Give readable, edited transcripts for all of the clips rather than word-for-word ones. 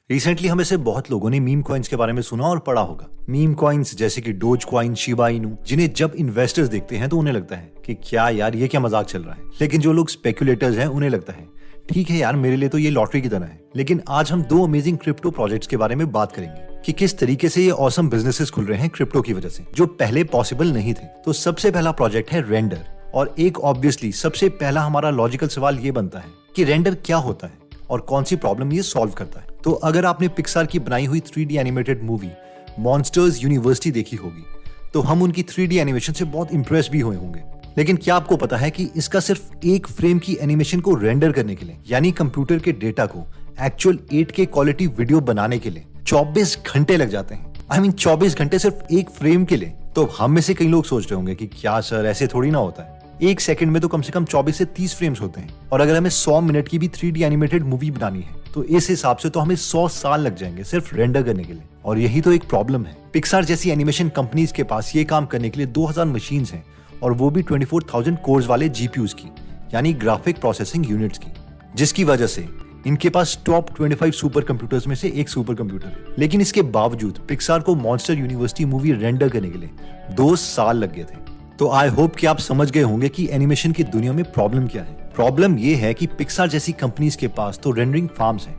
Recently हमें से बहुत लोगों ने मीम कॉइन्स के बारे में सुना और पढ़ा होगा। मीम कॉइन्स जैसे कि डोज कॉइन, शिबा इनू, जिन्हें जब इन्वेस्टर्स देखते हैं तो उन्हें लगता है कि क्या यार ये क्या मजाक चल रहा है, लेकिन जो लोग स्पेकुलेटर्स हैं उन्हें लगता है ठीक है यार मेरे लिए तो ये लॉटरी की तरह है। लेकिन आज हम दो अमेजिंग क्रिप्टो प्रोजेक्ट्स के बारे में बात करेंगे कि किस तरीके से ये ऑसम बिजनेसेस खुल रहे हैं क्रिप्टो की वजह से, जो पहले पॉसिबल नहीं थे। तो सबसे पहला प्रोजेक्ट है रेंडर, और एक ऑब्वियसली सबसे पहला हमारा लॉजिकल सवाल ये बनता है कि रेंडर क्या होता है और कौन सी प्रॉब्लम ये सॉल्व करता है। तो अगर आपने पिक्सार की बनाई हुई 3D animated movie monsters university देखी होगी तो हम उनकी 3D एनिमेशन से बहुत इंप्रेस भी हुए होंगे। लेकिन क्या आपको पता है कि इसका सिर्फ एक फ्रेम की एनिमेशन को रेंडर करने के लिए, यानी कंप्यूटर के डेटा को एक्चुअल 8K क्वालिटी वीडियो बनाने के लिए 24 घंटे लग जाते हैं। I mean 24 घंटे सिर्फ एक फ्रेम के लिए। तो हम में से कई लोग सोच रहे होंगे कि क्या सर ऐसे थोड़ी ना होता है, एक सेकंड में तो कम से कम 24 से 30 फ्रेम्स होते हैं, और अगर हमें 100 मिनट की भी 3D एनिमेटेड मूवी बनानी है तो इस हिसाब से तो हमें 100 साल लग जाएंगे सिर्फ रेंडर करने के लिए। और यही तो एक प्रॉब्लम है। पिक्सार जैसी एनिमेशन कंपनीज के पास ये काम करने के लिए 2000 मशीन्स हैं, और वो भी 24,000 कोर्स वाले GPUs की, यानी ग्राफिक प्रोसेसिंग यूनिट्स की, जिसकी वजह से इनके पास टॉप 25 सुपर कंप्यूटर्स में से एक सुपर कंप्यूटर है। लेकिन इसके बावजूद पिक्सार को मॉन्स्टर यूनिवर्सिटी मूवी रेंडर करने के लिए 2 साल लग गए थे। तो आई होप कि आप समझ गए होंगे कि एनिमेशन की दुनिया में प्रॉब्लम क्या है। प्रॉब्लम ये है कि पिक्सार जैसी कंपनीज के पास तो रेंडरिंग फार्म्स हैं,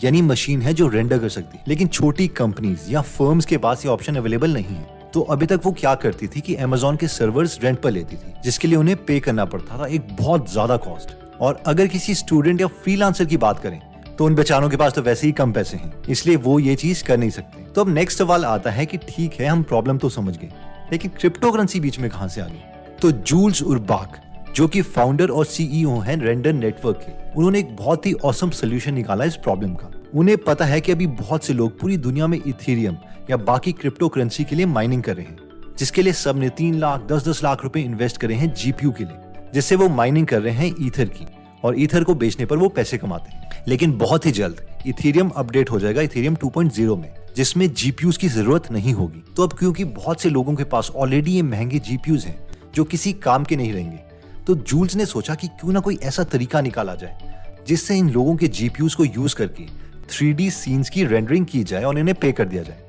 यानी मशीन है जो रेंडर कर सकती है, लेकिन छोटी कंपनीज या फर्म्स के पास ये ऑप्शन अवेलेबल नहीं है। तो अभी तक वो क्या करती थी कि Amazon के सर्वर्स रेंट पर लेती थी, जिसके लिए उन्हें पे करना पड़ता था एक बहुत ज्यादा कॉस्ट। और अगर किसी स्टूडेंट या फ्रीलांसर की बात करें तो उन बेचारों के पास तो वैसे ही कम पैसे हैं, इसलिए वो ये चीज कर नहीं सकते। तो अब नेक्स्ट सवाल आता है कि ठीक है हम प्रॉब्लम तो समझ गए, लेकिन क्रिप्टो करेंसी बीच में कहां से आ गई। तो जूल्स उर्बाक, जो कि फाउंडर और CEO हैं रेंडर नेटवर्क के, उन्होंने एक बहुत ही ऑसम सोल्यूशन निकाला इस प्रॉब्लम का। उन्हें पता है कि अभी बहुत से लोग पूरी दुनिया में इथेरियम या बाकी क्रिप्टो करेंसी के लिए माइनिंग कर रहे हैं, जिसके लिए सबने 3 लाख 10-10 लाख रुपए इन्वेस्ट करे हैं GPU के लिए, जिससे वो माइनिंग कर रहे हैं ईथर की, और ईथर को बेचने पर वो पैसे कमाते हैं। लेकिन बहुत ही जल्द इथेरियम अपडेट हो जाएगा इथेरियम 2.0 में, जिसमें GPUs की जरूरत नहीं होगी। तो अब क्योंकि बहुत से लोगों के पास ऑलरेडी ये महंगे GPUs हैं जो किसी काम के नहीं रहेंगे, तो जूल्स ने सोचा कि क्यों ना कोई ऐसा तरीका निकाला जाए जिससे इन लोगों के GPUs को यूज करके 3D सीन्स की रेंडरिंग की जाए और इन्हें पे कर दिया जाए।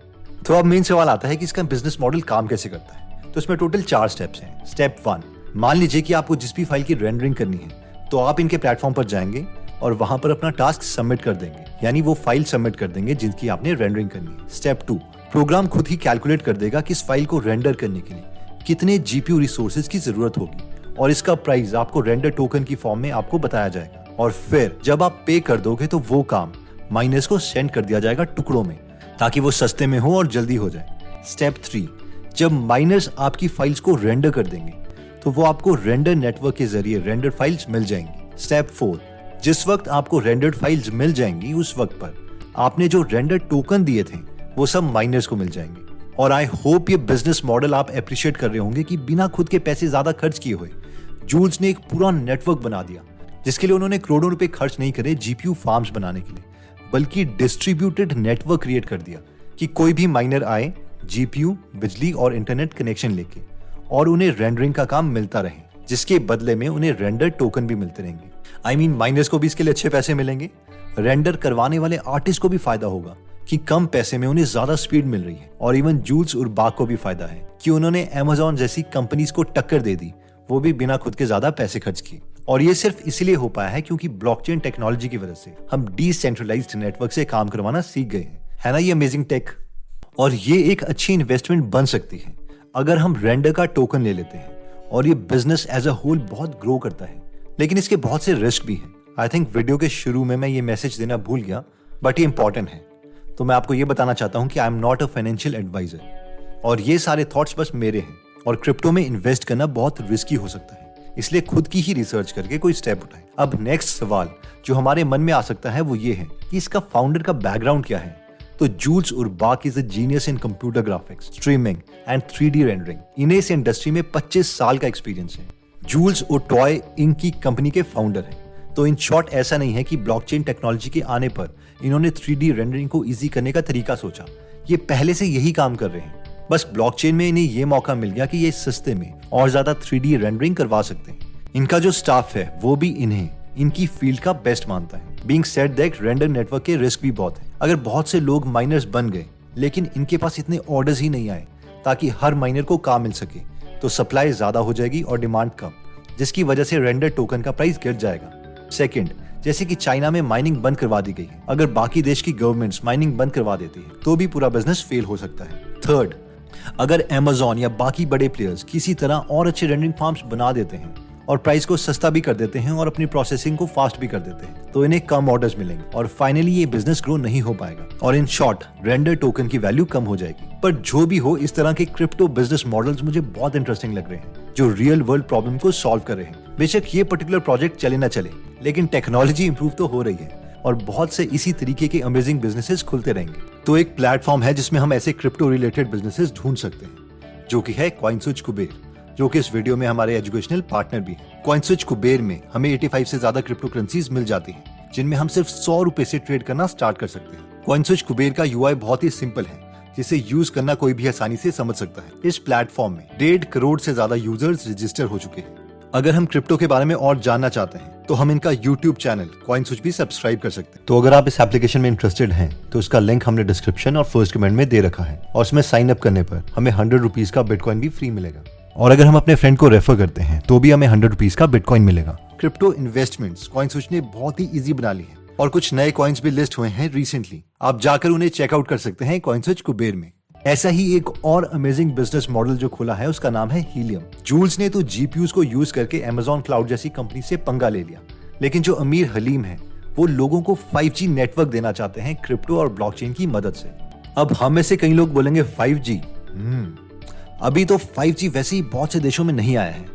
तो अब मेन सवाल आता है कि इसका बिजनेस मॉडल काम कैसे करता है। तो इसमें टोटल 4 स्टेप्स हैं। स्टेप 1, मान लीजिए कि आपको जिस भी फाइल की रेंडरिंग करनी है तो आप इनके प्लेटफॉर्म पर जाएंगे और वहां पर अपना टास्क सबमिट कर देंगे, यानी वो फाइल सबमिट कर देंगे जिनकी आपने रेंडरिंग करनी है। स्टेप 2, प्रोग्राम खुद ही कैलकुलेट कर देगा कि इस फाइल को रेंडर करने के लिए कितने GPU रिसोर्सेज की जरूरत होगी, और इसका प्राइस आपको रेंडर टोकन की फॉर्म में आपको बताया जाएगा। और फिर जब आप पे कर दोगे तो वो काम माइनर्स को सेंड कर दिया जाएगा टुकड़ों में, ताकि वो सस्ते में हो और जल्दी हो जाए। स्टेप 3, जब माइनर्स आपकी फाइल्स को रेंडर कर देंगे तो वो आपको रेंडर नेटवर्क के जरिए रेंडर फाइल्स मिल जाएंगी। स्टेप 4, जिस वक्त आपको रेंडर्ड फाइल्स मिल जाएंगी उस वक्त पर आपने जो रेंडर टोकन दिए थे वो सब माइनर्स को मिल जाएंगे। और आई होप ये बिजनेस मॉडल आप अप्रिशिएट कर रहे होंगे कि बिना खुद के पैसे ज्यादा खर्च किए हुए जूल्स ने एक पूरा नेटवर्क बना दिया, जिसके लिए उन्होंने करोड़ों रुपए खर्च नहीं करे GPU फार्म्स बनाने के लिए, बल्कि डिस्ट्रीब्यूटेड नेटवर्क क्रिएट कर दिया कि कोई भी माइनर आए GPU, बिजली और इंटरनेट कनेक्शन लेके, और उन्हें रेंडरिंग का काम मिलता रहे, जिसके बदले में उन्हें रेंडर टोकन भी मिलते रहेंगे। I mean, माइनर्स को भी इसके लिए अच्छे पैसे मिलेंगे, रेंडर करवाने वाले आर्टिस्ट को भी फायदा होगा कि कम पैसे में उन्हें ज्यादा स्पीड मिल रही है, और इवन जूल्स उर्बाक को भी फायदा है कि उन्होंने Amazon जैसी कंपनीज को टक्कर दे दी, वो भी बिना खुद के ज्यादा पैसे खर्च किए। और ये सिर्फ इसलिए हो पाया है क्योंकि ब्लॉकचेन टेक्नोलॉजी की वजह से हम डिसेंट्रलाइज्ड नेटवर्क से काम करवाना सीख गए हैं। है ना ये अमेजिंग टेक। और ये एक अच्छी इन्वेस्टमेंट बन सकती है अगर हम रेंडर का टोकन ले लेते हैं, और ये बिजनेस एज अ होल बहुत ग्रो करता है। लेकिन इसके बहुत से रिस्क भी हैं। आई थिंक वीडियो के शुरू में मैं ये मैसेज देना भूल गया, बट ये इंपॉर्टेंट है। तो मैं आपको ये बताना चाहता हूँ कि I am not a financial adviser, और ये सारे थॉट्स बस मेरे हैं, और क्रिप्टो में इन्वेस्ट करना बहुत रिस्की हो सकता है, इसलिए खुद की ही रिसर्च करके कोई स्टेप उठाएं। अब नेक्स्ट सवाल जो हमारे मन में आ सकता है वो ये है कि इसका फाउंडर का बैकग्राउंड क्या है। तो Jules Urbach is a genius in computer graphics, streaming and 3D rendering. इन्हें इस इंडस्ट्री में 25 साल का एक्सपीरियंस है। जूल्स ओटॉय इंक की कंपनी के फाउंडर हैं। तो इन शॉर्ट ऐसा नहीं है कि ब्लॉकचेन टेक्नोलॉजी के आने पर इन्होंने 3D रेंडरिंग को इजी करने का तरीका सोचा। ये पहले से यही काम कर रहे हैं, बस ब्लॉकचेन में इन्हें ये मौका मिल गया कि ये सस्ते में और ज्यादा 3D रेंडरिंग करवा सकते हैं। इनका जो स्टाफ है वो भी इन्हें इनकी फील्ड का बेस्ट मानता है। Being said that render network के रिस्क भी बहुत है, अगर बहुत से लोग माइनर्स बन गए लेकिन इनके पास इतने ऑर्डर्स ही नहीं आए ताकि हर माइनर को काम मिल सके, तो सप्लाई ज्यादा हो जाएगी और डिमांड कम, जिसकी वजह से रेंडर टोकन का प्राइस गिर जाएगा। सेकंड, जैसे कि चाइना में माइनिंग बंद करवा दी गई है, अगर बाकी देश की गवर्नमेंट्स माइनिंग बंद करवा देती है तो भी पूरा बिजनेस फेल हो सकता है। थर्ड, अगर अमेज़न या बाकी बड़े प्लेयर्स किसी तरह और अच्छे रेंडरिंग फार्म्स बना देते हैं और प्राइस को सस्ता भी कर देते हैं और अपनी प्रोसेसिंग को फास्ट भी कर देते हैं, तो इन्हें कम ऑर्डर्स मिलेंगे और फाइनली ये बिजनेस ग्रो नहीं हो पाएगा और इन शॉर्ट रेंडर टोकन की वैल्यू कम हो जाएगी। पर जो भी हो, इस तरह के क्रिप्टो बिजनेस मॉडल्स मुझे बहुत इंटरेस्टिंग लग रहे हैं जो रियल वर्ल्ड प्रॉब्लम को सॉल्व कर रहे हैं। बेशक ये पर्टिकुलर प्रोजेक्ट चले ना चले, लेकिन टेक्नोलॉजी इंप्रूव तो हो रही है और बहुत से इसी तरीके के अमेजिंग बिजनेसेस खुलते रहेंगे। तो एक प्लेटफॉर्म है जिसमें हम ऐसे क्रिप्टो रिलेटेड बिजनेसेस ढूंढ सकते हैं, जो कि है कॉइनस्विच कुबेर, जो कि इस वीडियो में हमारे एजुकेशनल पार्टनर भी हैं। कॉइनस्विच कुबेर में हमें 85 से ज्यादा क्रिप्टो करेंसीज मिल जाती हैं, जिनमें हम सिर्फ 100 रुपए से ट्रेड करना स्टार्ट कर सकते हैं। कॉइनस्विच कुबेर का यूआई बहुत ही सिंपल है, जिसे यूज करना कोई भी आसानी से समझ सकता है। इस प्लेटफॉर्म में 1.5 करोड़ से ज्यादा यूजर्स रजिस्टर हो चुके हैं। अगर हम क्रिप्टो के बारे में और जानना चाहते हैं तो हम इनका यूट्यूब चैनल कॉइनस्विच भी सब्सक्राइब कर सकते हैं। तो अगर आप इस एप्लीकेशन में इंटरेस्टेड हैं तो इसका लिंक हमने डिस्क्रिप्शन और फर्स्ट कमेंट में दे रखा है और उसमें साइन अप करने पर हमें 100 रुपीज का बिटकॉइन भी फ्री मिलेगा और अगर हम अपने फ्रेंड को रेफर करते हैं तो भी हमें 100 रुपीज का बिटकॉइन मिलेगा। क्रिप्टो इन्वेस्टमेंट्स कॉइनस्विच ने बहुत ही ईजी बना ली है और कुछ नए कॉइन्स भी लिस्ट हुए हैं रिसेंटली। आप जाकर उन्हें चेकआउट कर सकते हैं कॉइनस्विच कुबेर में। ऐसा ही एक और अमेजिंग बिजनेस मॉडल जो खुला है उसका नाम है हीलियम। जूल्स ने तो जीपीयूज को यूज करके अमेज़न क्लाउड जैसी कंपनी से पंगा ले लिया, लेकिन जो अमीर हलीम है वो लोगों को 5G नेटवर्क देना चाहते हैं क्रिप्टो और ब्लॉकचेन की मदद से। अब हम में से कई लोग बोलेंगे 5G, अभी तो 5G वैसे ही बहुत से देशों में नहीं आया है,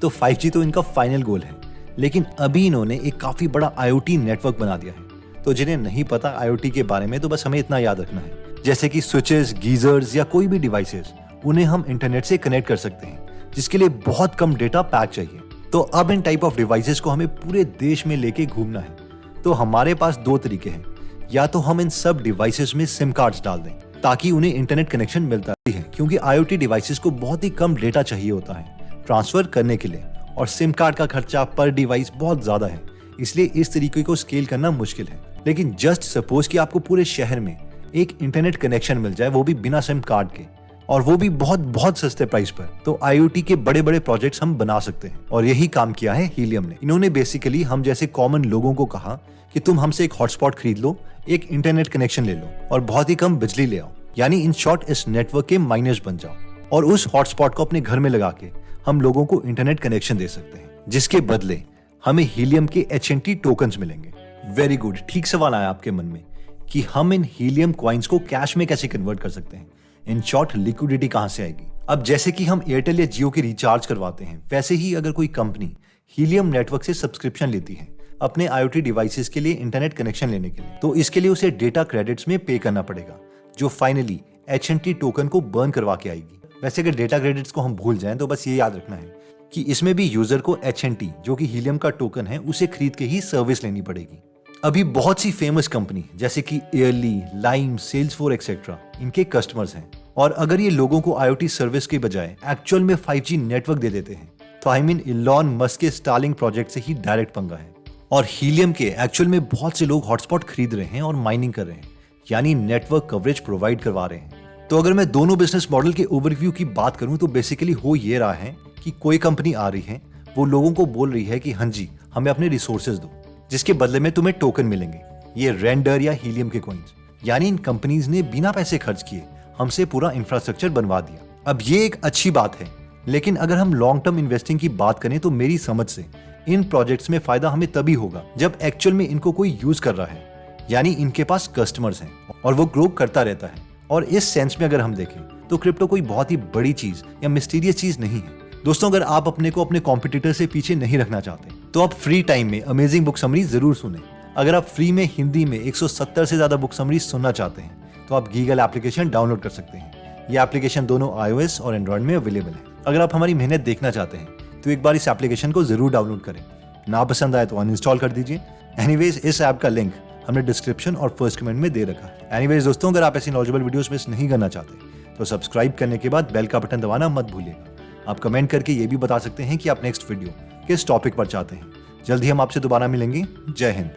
तो 5G तो इनका फाइनल गोल है। लेकिन अभी इन्होंने एक काफी बड़ा IoT नेटवर्क बना दिया है। तो जिन्हें नहीं पता IoT के बारे में, तो बस हमें इतना याद रखना है, जैसे कि स्विचेस, गीजर्स या कोई भी डिवाइसेस, उन्हें हम इंटरनेट से कनेक्ट कर सकते हैं, जिसके लिए बहुत कम डेटा पैक चाहिए। तो अब इन टाइप ऑफ डिवाइसेस को हमें पूरे देश में लेके घूमना है। तो हमारे पास 2 तरीके हैं, या तो हम इन सब डिवाइसेस में सिम कार्ड्स डाल दें ताकि उन्हें इंटरनेट कनेक्शन मिलता है, क्योंकि IoT डिवाइसेस को बहुत ही कम डेटा चाहिए होता है ट्रांसफर करने के लिए और सिम कार्ड का खर्चा पर डिवाइस बहुत ज्यादा है, इसलिए इस तरीके को स्केल करना मुश्किल है। लेकिन जस्ट सपोज कि आपको पूरे शहर में एक इंटरनेट कनेक्शन मिल जाए, वो भी बिना सिम कार्ड के, और वो भी बहुत बहुत सस्ते प्राइस पर, तो IoT के बड़े बड़े प्रोजेक्ट्स हम बना सकते हैं। और यही काम किया है हीलियम ने। इन्होंने बेसिकली हम जैसे कॉमन लोगों को कहा कि तुम हमसे एक हॉटस्पॉट खरीद लो, एक इंटरनेट कनेक्शन ले लो और बहुत ही कम बिजली ले आओ, यानी इन शॉर्ट इस नेटवर्क के माइनर्स बन जाओ और उस हॉटस्पॉट को अपने घर में लगा के हम लोगों को इंटरनेट कनेक्शन दे सकते हैं, जिसके बदले हमें हीलियम के HNT टोकन्स मिलेंगे। वेरी गुड, ठीक सवाल आया आपके मन में कि हम इन हीलियम कॉइन्स को कैश में कैसे कन्वर्ट कर सकते हैं। इन शॉर्ट लिक्विडिटी कहां से आएगी। अब जैसे कि हम एयरटेल या जियो की रिचार्ज करवाते हैं, वैसे ही अगर कोई कंपनी हीलियम नेटवर्क से सब्सक्रिप्शन लेती है अपने IoT डिवाइसेस के लिए इंटरनेट कनेक्शन लेने के लिए, तो इसके लिए उसे डेटा क्रेडिट्स में पे करना पड़ेगा, जो फाइनली HNT टोकन को बर्न करवा के आएगी। वैसे अगर डेटा क्रेडिट्स को हम भूल जाएं तो बस ये याद रखना है कि इसमें भी यूजर को HNT, जो कि हीलियम का टोकन है, उसे खरीद के ही सर्विस लेनी पड़ेगी। अभी बहुत सी फेमस कंपनी जैसे कि एयरली, लाइम, सेल्सफोर्स एक्सेट्रा इनके कस्टमर्स हैं, और अगर ये लोगों को IoT सर्विस के बजाय एक्चुअल में 5G नेटवर्क दे देते हैं, तो इलॉन मस्क के स्टारलिंक प्रोजेक्ट से ही डायरेक्ट पंगा है। और हीलियम के एक्चुअल में बहुत से लोग हॉटस्पॉट खरीद रहे हैं और माइनिंग कर रहे हैं, यानी नेटवर्क कवरेज प्रोवाइड करवा रहे हैं। तो अगर मैं दोनों बिजनेस मॉडल के ओवरव्यू की बात करूं तो बेसिकली हो ये रहा है कि कोई कंपनी आ रही है, वो लोगों को बोल रही है कि हाँ जी, हमें अपने रिसोर्सेज दो, जिसके बदले में तुम्हें टोकन मिलेंगे, ये रेंडर या हीलियम के कॉइन्स। यानी इन कंपनीज ने बिना पैसे खर्च किए हमसे पूरा इंफ्रास्ट्रक्चर बनवा दिया। अब ये एक अच्छी बात है, लेकिन अगर हम लॉन्ग टर्म इन्वेस्टिंग की बात करें तो मेरी समझ से इन प्रोजेक्ट्स में फायदा हमें तभी होगा जब एक्चुअल में इनको कोई यूज कर रहा है, यानी इनके पास कस्टमर्स हैं और वो ग्रो करता रहता है। और इस सेंस में अगर हम देखें तो क्रिप्टो कोई बहुत ही बड़ी चीज या मिस्टीरियस चीज नहीं है। दोस्तों, अगर आप अपने को अपने कॉम्पिटिटर से पीछे नहीं रखना चाहते तो आप फ्री टाइम में अमेजिंग बुक समरी जरूर सुने। अगर आप फ्री में हिंदी में 170 से ज्यादा बुक समरी सुनना चाहते हैं तो आप गीगल एप्लीकेशन डाउनलोड कर सकते हैं। ये एप्लीकेशन दोनों iOS और एंड्रॉइड में अवेलेबल है। अगर आप हमारी मेहनत देखना चाहते हैं तो एक बार इस एप्लीकेशन को जरूर डाउनलोड करें, ना पसंद आए तो अनइंस्टॉल कर दीजिए। एनीवेज, इस ऐप का लिंक हमने डिस्क्रिप्शन और फर्स्ट कमेंट में दे रखा है। एनीवेज दोस्तों, अगर आप ऐसी नॉलेजेबल वीडियोस मिस नहीं करना चाहते तो सब्सक्राइब करने के बाद बेल का बटन दबाना मत भूलिएगा। आप कमेंट करके ये भी बता सकते हैं कि आप नेक्स्ट वीडियो किस टॉपिक पर चाहते हैं। जल्दी हम आपसे दोबारा मिलेंगे। जय हिंद।